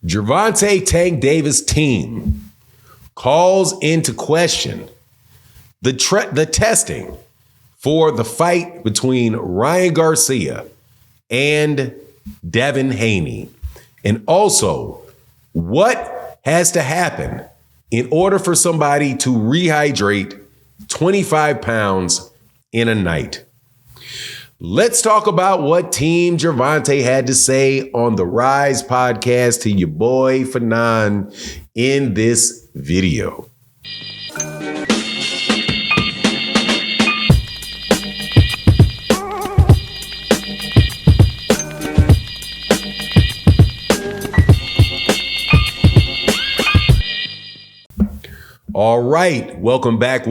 Gervonta Tank Davis team calls into question the testing for the fight between Ryan Garcia and Devin Haney. And also, what has to happen in order for somebody to rehydrate 25 pounds in a night? Let's talk about what Team Gervonta had to say on the Rise podcast to your boy Fanon in this video. All right, welcome back.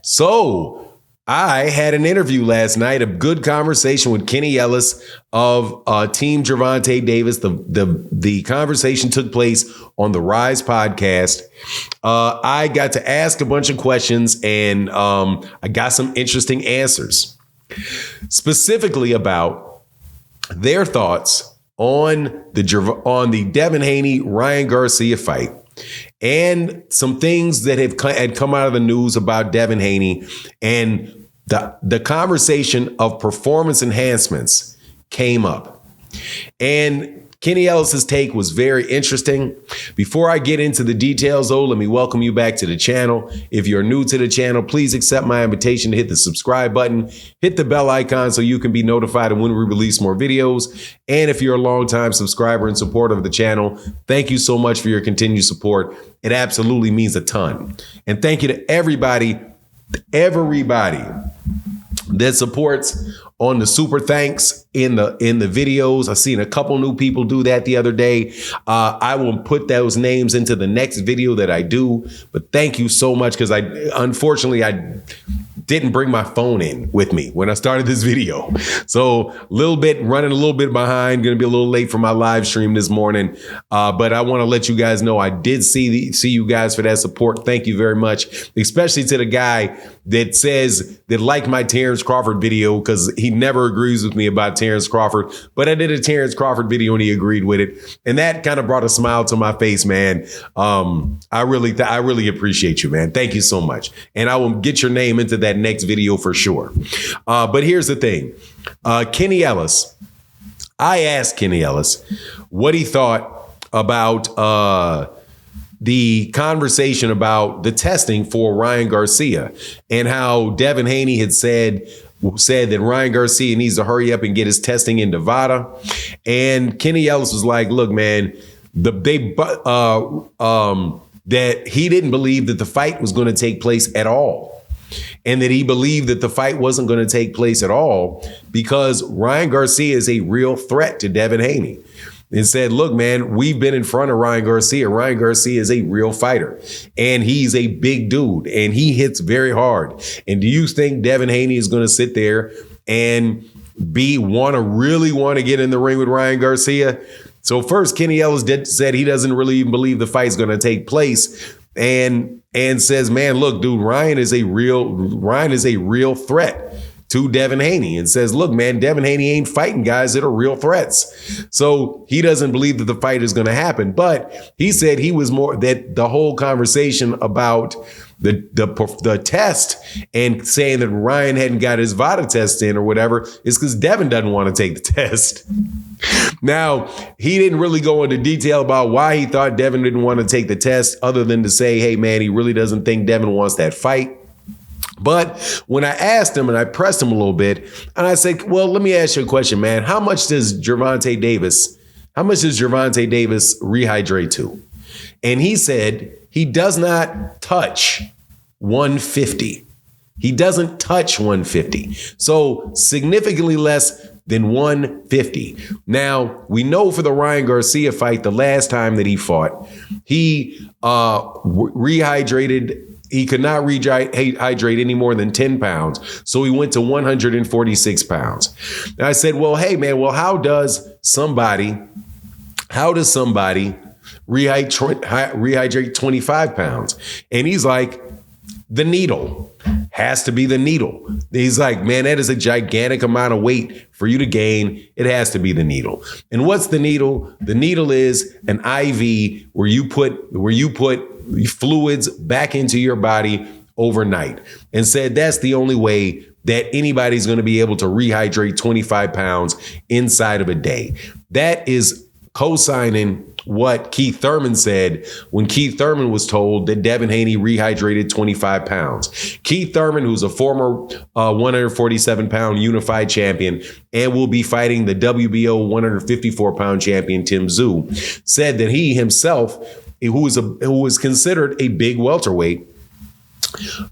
So I had an interview last night, a good conversation with Kenny Ellis of Team Gervonta Davis. The conversation took place on the Rise podcast. I got to ask a bunch of questions and I got some interesting answers, specifically about their thoughts on the Devin Haney Ryan Garcia fight. And some things that had come out of the news about Devin Haney, and the conversation of performance enhancements came up. And Kenny Ellis's take was very interesting. Before I get into the details, though, let me welcome you back to the channel. If you're new to the channel, please accept my invitation to hit the subscribe button, hit the bell icon so you can be notified of when we release more videos. And if you're a longtime subscriber and supporter of the channel, thank you so much for your continued support. It absolutely means a ton. And thank you to everybody that supports on the super thanks in the videos. I've seen a couple new people do that the other day. I will put those names into the next video that I do. But thank you so much, because unfortunately I didn't bring my phone in with me when I started this video. So running a little bit behind, going to be a little late for my live stream this morning. But I want to let you guys know I did see you guys for that support. Thank you very much, especially to the guy that liked my Terrence Crawford video, because he never agrees with me about Terrence Crawford. But I did a Terrence Crawford video and he agreed with it. And that kind of brought a smile to my face, man. I really appreciate you, man. Thank you so much. And I will get your name into that next video for sure. But here's the thing. Kenny Ellis, I asked Kenny Ellis what he thought about the conversation about the testing for Ryan Garcia, and how Devin Haney had said that Ryan Garcia needs to hurry up and get his testing in Nevada. And Kenny Ellis was like, look, man, that he didn't believe that the fight was going to take place at all. And that he believed that the fight wasn't going to take place at all because Ryan Garcia is a real threat to Devin Haney. And said, look, man, we've been in front of Ryan Garcia. Ryan Garcia is a real fighter, and he's a big dude, and he hits very hard. And do you think Devin Haney is going to sit there and really want to get in the ring with Ryan Garcia? So first, Kenny Ellis said he doesn't really even believe the fight's going to take place, and says, man, look, dude, Ryan is a real threat to Devin Haney, and says, look, man, Devin Haney ain't fighting guys that are real threats. So he doesn't believe that the fight is going to happen. But he said he was more that the whole conversation about the test and saying that Ryan hadn't got his VADA test in or whatever is because Devin doesn't want to take the test. Now, he didn't really go into detail about why he thought Devin didn't want to take the test, other than to say, hey, man, he really doesn't think Devin wants that fight. But when I asked him and I pressed him a little bit, and I said, well, let me ask you a question, man. How much does Gervonta Davis rehydrate to? And he said he does not touch 150. He doesn't touch 150. So significantly less than 150. Now, we know for the Ryan Garcia fight, the last time that he fought, he rehydrated. He could not rehydrate any more than 10 pounds. So he went to 146 pounds. And I said, well, hey, man, well, how does somebody rehydrate 25 pounds? And he's like, The needle has to be the needle. He's like, man, that is a gigantic amount of weight for you to gain. It has to be the needle. And what's the needle? The needle is an IV where you put fluids back into your body overnight, and said that's the only way that anybody's going to be able to rehydrate 25 pounds inside of a day. That is co-signing what Keith Thurman said when Keith Thurman was told that Devin Haney rehydrated 25 pounds. Keith Thurman, who's a former 147-pound unified champion and will be fighting the WBO 154-pound champion Tim Tszyu, said that he himself, who was considered a big welterweight,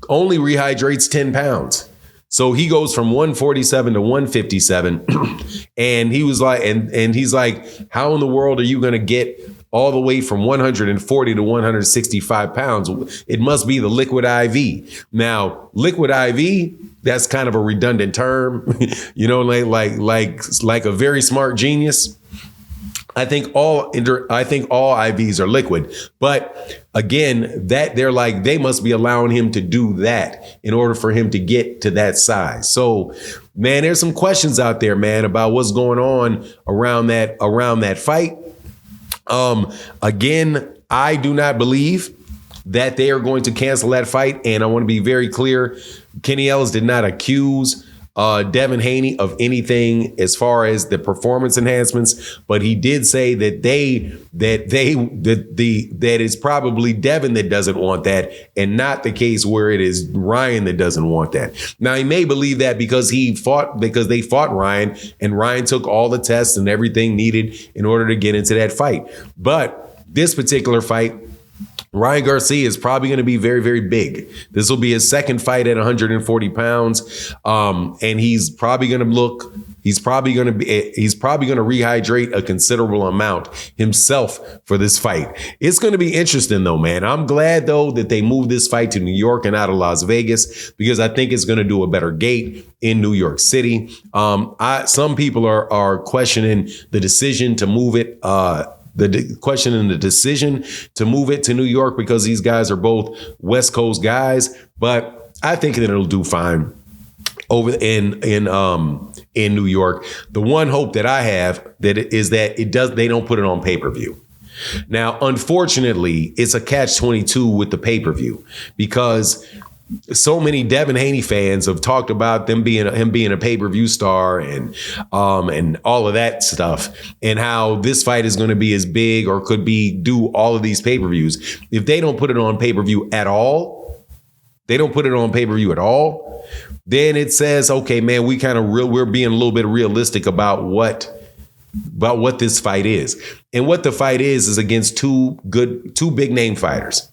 only rehydrates 10 pounds. So he goes from 147 to 157. And he was like, and he's like, how in the world are you going to get all the way from 140 to 165 pounds? It must be the liquid IV. Now, liquid IV, that's kind of a redundant term, like a very smart genius. I think all IVs are liquid, but again, that they must be allowing him to do that in order for him to get to that size. So, man, there's some questions out there, man, about what's going on around that fight. Again, I do not believe that they are going to cancel that fight, and I want to be very clear: Kenny Ellis did not accuse Devin Haney of anything as far as the performance enhancements, but he did say that it's probably Devin that doesn't want that, and not the case where it is Ryan that doesn't want that. Now, he may believe that because they fought Ryan, and Ryan took all the tests and everything needed in order to get into that fight. But this particular fight, Ryan Garcia is probably going to be very, very big. This will be his second fight at 140 pounds. And he's probably going to rehydrate a considerable amount himself for this fight. It's going to be interesting though, man. I'm glad though that they moved this fight to New York and out of Las Vegas, because I think it's going to do a better gate in New York City. Some people are questioning the decision to move it, the decision to move it to New York, because these guys are both West Coast guys. But I think that it'll do fine over in New York. The one hope that I have is that they don't put it on pay-per-view. Now, unfortunately, it's a catch-22 with the pay-per-view, because so many Devin Haney fans have talked about him being a pay-per-view star and all of that stuff, and how this fight is going to be as big or could do all of these pay-per-views. If they don't put it on pay-per-view at all, then it says, okay, man, we're being a little bit realistic about what this fight is. And what the fight is against two big name fighters.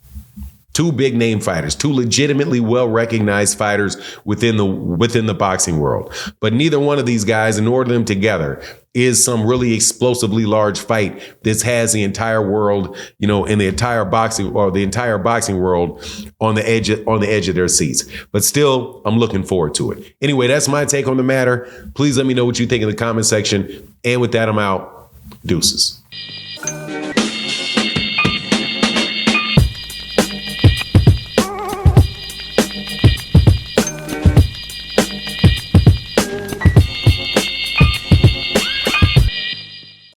Two legitimately well-recognized fighters within the boxing world. But neither one of these guys, nor them together, is some really explosively large fight that has the entire world, in the entire boxing world on the edge of their seats. But still, I'm looking forward to it. Anyway, that's my take on the matter. Please let me know what you think in the comment section. And with that, I'm out. Deuces.